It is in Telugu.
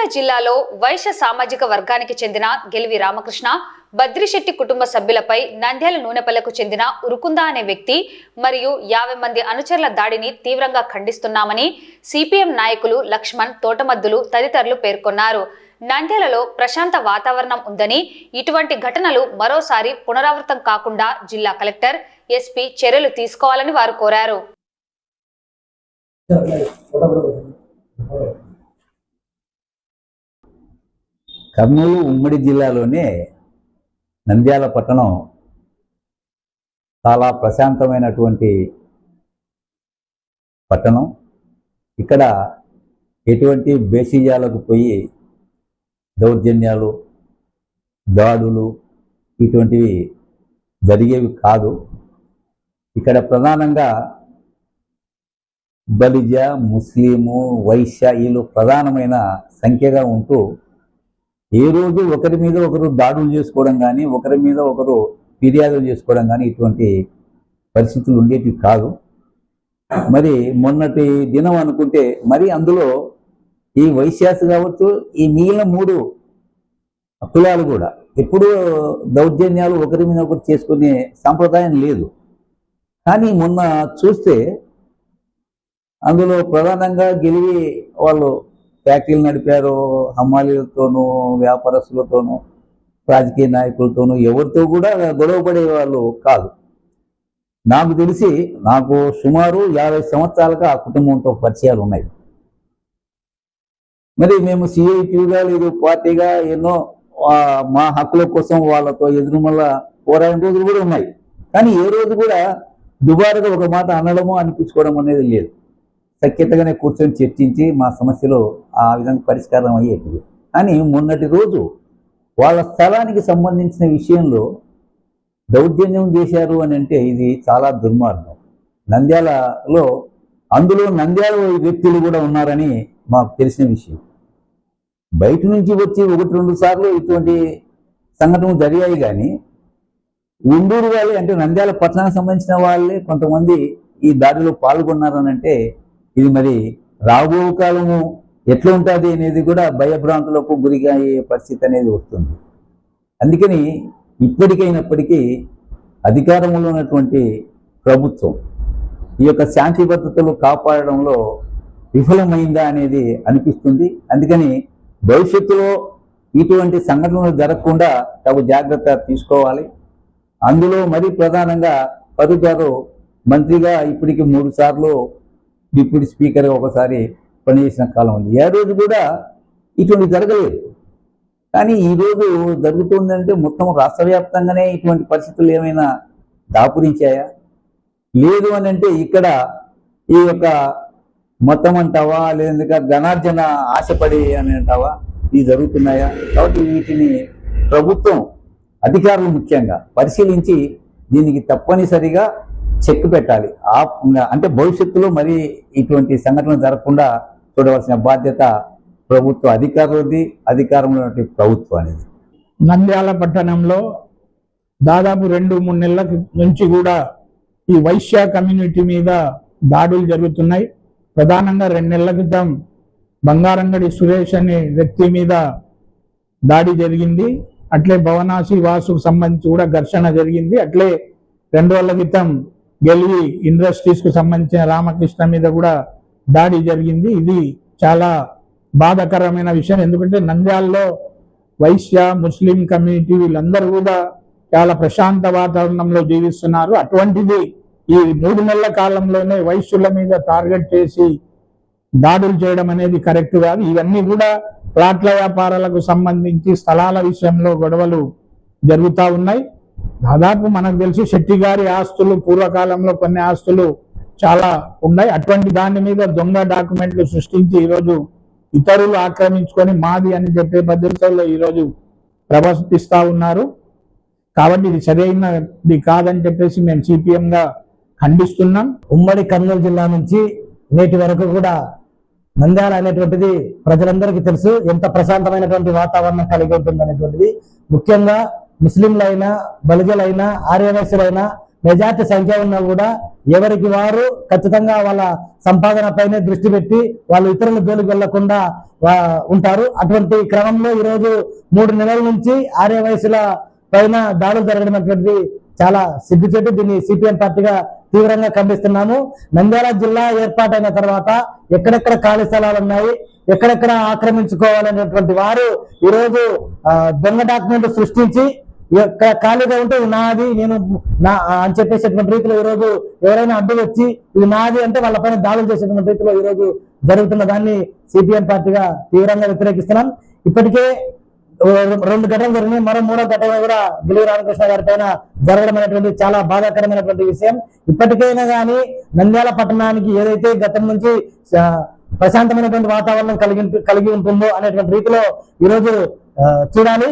ఉమ్మడి జిల్లాలో వైశ్య సామాజిక వర్గానికి చెందిన గెలివి రామకృష్ణ, బద్రిశెట్టి కుటుంబ సభ్యులపై నంద్యాల నూనెపల్లకు చెందిన ఉరుకుందా అనే వ్యక్తి మరియు 50 మంది అనుచరుల దాడిని తీవ్రంగా ఖండిస్తున్నామని సిపిఎం నాయకులు లక్ష్మణ్, తోటమద్దులు తదితరులు పేర్కొన్నారు. నంద్యాలలో ప్రశాంత వాతావరణం ఉందని, ఇటువంటి ఘటనలు మరోసారి పునరావృతం కాకుండా జిల్లా కలెక్టర్, ఎస్పీ చర్యలు తీసుకోవాలని వారు కోరారు. కర్నూలు ఉమ్మడి జిల్లాలోనే నంద్యాల పట్టణం చాలా ప్రశాంతమైనటువంటి పట్టణం. ఇక్కడ ఎటువంటి బేసిజాలకు పోయి దౌర్జన్యాలు, దాడులు ఇటువంటివి జరిగేవి కాదు. ఇక్కడ ప్రధానంగా బలిజ, ముస్లిము, వైశ్య వీళ్ళు ప్రధానమైన సంఖ్యగా ఉంటూ ఏ రోజు ఒకరి మీద ఒకరు దాడులు చేసుకోవడం కానీ, ఒకరి మీద ఒకరు ఫిర్యాదులు చేసుకోవడం కానీ ఇటువంటి పరిస్థితులు ఉండేవి కాదు. మరి మొన్నటి దినం అనుకుంటే మరి అందులో ఈ వైశ్యాస్ కావచ్చు, ఈ మిగిలిన 3 కులాలు కూడా ఎప్పుడూ దౌర్జన్యాలు ఒకరి మీద ఒకరు చేసుకునే సాంప్రదాయం లేదు. కానీ మొన్న చూస్తే అందులో ప్రధానంగా గెలివి వాళ్ళు ఫ్యాక్టరీలు నడిపారు, హమ్మాలీలతోనూ, వ్యాపారస్తులతోనూ, రాజకీయ నాయకులతోనూ ఎవరితో కూడా గొడవపడే వాళ్ళు కాదు. నాకు తెలిసి నాకు సుమారు 50 సంవత్సరాలుగా ఆ కుటుంబంతో పరిచయాలు ఉన్నాయి. మరి మేము సిఐటిగా లేదు పార్టీగా ఎన్నో మా హక్కుల కోసం వాళ్ళతో ఎదురుమల్ల పోరాడిన రోజులు కూడా ఉన్నాయి. కానీ ఏ రోజు కూడా దుబారుగా ఒక మాట అనడమో అనిపించుకోవడం అనేది లేదు. సఖ్యతగానే కూర్చొని చర్చించి మా సమస్యలు ఆ విధంగా పరిష్కారం అయ్యేటివి. కానీ మొన్నటి రోజు వాళ్ళ స్థలానికి సంబంధించిన విషయంలో దౌర్జన్యం చేశారు అని అంటే ఇది చాలా దుర్మార్గం. నంద్యాలలో అందులో నంద్యాల వ్యక్తులు కూడా ఉన్నారని మాకు తెలిసిన విషయం. బయట నుంచి వచ్చి 1-2 సార్లు ఇటువంటి సంఘటనలు జరిగాయి. కానీ ఉండూరు వాళ్ళే అంటే నంద్యాల పట్టణానికి సంబంధించిన వాళ్ళే కొంతమంది ఈ దాడిలో పాల్గొన్నారని అంటే ఇది మరి రాబో కాలము ఎట్లా ఉంటుంది అనేది కూడా భయభ్రాంతులకు గురిగా అయ్యే పరిస్థితి అనేది వస్తుంది. అందుకని ఇప్పటికైనప్పటికీ అధికారంలో ఉన్నటువంటి ప్రభుత్వం ఈ యొక్క శాంతి భద్రతలు కాపాడడంలో విఫలమైందా అనేది అనిపిస్తుంది. అందుకని భవిష్యత్తులో ఇటువంటి సంఘటనలు జరగకుండా తగు జాగ్రత్త తీసుకోవాలి. అందులో మరీ ప్రధానంగా ఫరూక్ గారు మంత్రిగా ఇప్పటికి 3 సార్లు, డిప్యూటీ స్పీకర్గా ఒకసారి పనిచేసిన కాలం ఉంది. ఏ రోజు కూడా ఇటువంటి జరగలేదు. కానీ ఈరోజు జరుగుతుందంటే మొత్తం రాష్ట్ర వ్యాప్తంగానే ఇటువంటి పరిస్థితులు ఏమైనా దాపురించాయా? లేదు అని అంటే ఇక్కడ ఈ యొక్క మొత్తం అంటావా, లేదా ధనార్జన ఆశపడి అని అంటావా, ఇవి జరుగుతున్నాయా? కాబట్టి వీటిని ప్రభుత్వం అధికారులు ముఖ్యంగా పరిశీలించి దీనికి తప్పనిసరిగా చెక్ పెట్టాలి. అంటే భవిష్యత్తులో మరి ఇటువంటి సంఘటనలు జరగకుండా చూడవలసిన బాధ్యత ప్రభుత్వ అధికారులది, అధికారంలో ప్రభుత్వం అనేది. నంద్యాల పట్టణంలో దాదాపు 2-3 నెలల నుంచి కూడా ఈ వైశ్య కమ్యూనిటీ మీద దాడులు జరుగుతున్నాయి. ప్రధానంగా 2 నెలల క్రితం బంగారంగడి సురేష్ అనే వ్యక్తి మీద దాడి జరిగింది. అట్లే భవనాసి వాసుకు సంబంధించి కూడా ఘర్షణ జరిగింది. అట్లే 2 రోజుల క్రితం గెలివి ఇండస్ట్రీస్కు సంబంధించిన రామకృష్ణ మీద కూడా దాడి జరిగింది. ఇది చాలా బాధాకరమైన విషయం. ఎందుకంటే నంద్యాలలో వైశ్య, ముస్లిం కమ్యూనిటీ వీళ్ళందరూ కూడా చాలా ప్రశాంత వాతావరణంలో జీవిస్తున్నారు. అటువంటిది ఈ 3 నెలల కాలంలోనే వైశ్యుల మీద టార్గెట్ చేసి దాడులు చేయడం అనేది కరెక్ట్ కాదు. ఇవన్నీ కూడా ప్లాట్ల వ్యాపారాలకు సంబంధించి స్థలాల విషయంలో గొడవలు జరుగుతూ ఉన్నాయి. దాదాపు మనకు తెలిసి శెట్టి గారి ఆస్తులు, పూర్వకాలంలో కొన్ని ఆస్తులు చాలా ఉన్నాయి. అటువంటి దాని మీద దొంగ డాక్యుమెంట్లు సృష్టించి ఈరోజు ఇతరులు ఆక్రమించుకొని మాది అని చెప్పే పద్ధతుల్లో ఈరోజు ప్రవర్తిస్తూ ఉన్నారు. కాబట్టి ఇది సరైనది కాదని చెప్పేసి మేము సిపిఎంగా ఖండిస్తున్నాం. ఉమ్మడి కర్నూలు జిల్లా నుంచి నేటి వరకు కూడా నంద్యాల అనేటువంటిది ప్రజలందరికీ తెలుసు ఎంత ప్రశాంతమైనటువంటి వాతావరణం కలిగి ఉంటుంది అనేటువంటిది. ముఖ్యంగా ముస్లింలైనా, బలిజలైనా, ఆర్యవైశ్యులైనా మెజార్టీ సంఖ్య ఉన్నా కూడా ఎవరికి వారు ఖచ్చితంగా వాళ్ళ సంపాదన పైనే దృష్టి పెట్టి వాళ్ళు ఇతరుల జోలికి వెళ్లకుండా ఉంటారు. అటువంటి క్రమంలో ఈరోజు 3 నెలల నుంచి ఆర్య వయసుల పైన దాడులు జరగడం అనేటువంటిది చాలా సిగ్గుచేటు. దీన్ని సిపిఎం పార్టీగా తీవ్రంగా ఖండిస్తున్నాము. నంద్యాల జిల్లా ఏర్పాటైన తర్వాత ఎక్కడెక్కడ ఖాళీ స్థలాలు ఉన్నాయి, ఎక్కడెక్కడ ఆక్రమించుకోవాలనేటువంటి వారు ఈరోజు దొంగ డాక్యుమెంట్ సృష్టించి ఖాళీగా ఉంటే ఇది నాది నేను అని చెప్పేసేటువంటి రీతిలో ఈరోజు ఎవరైనా అడ్డు వచ్చి ఇది నాది అంటే వాళ్ళపైన దాడులు చేసేటువంటి రీతిలో ఈరోజు జరుగుతున్న దాన్ని సిపిఎం పార్టీగా తీవ్రంగా వ్యతిరేకిస్తున్నాం. ఇప్పటికే 2 ఘటనలు జరిగినాయి. మరో 3వ ఘటన కూడా గిలివి రామకృష్ణ గారి పైన జరగడం అనేటువంటి చాలా బాధాకరమైనటువంటి విషయం. ఇప్పటికైనా కానీ నంద్యాల పట్టణానికి ఏదైతే గతం నుంచి ప్రశాంతమైనటువంటి వాతావరణం కలిగి ఉంటుందో అనేటువంటి రీతిలో ఈరోజు చూడాలి.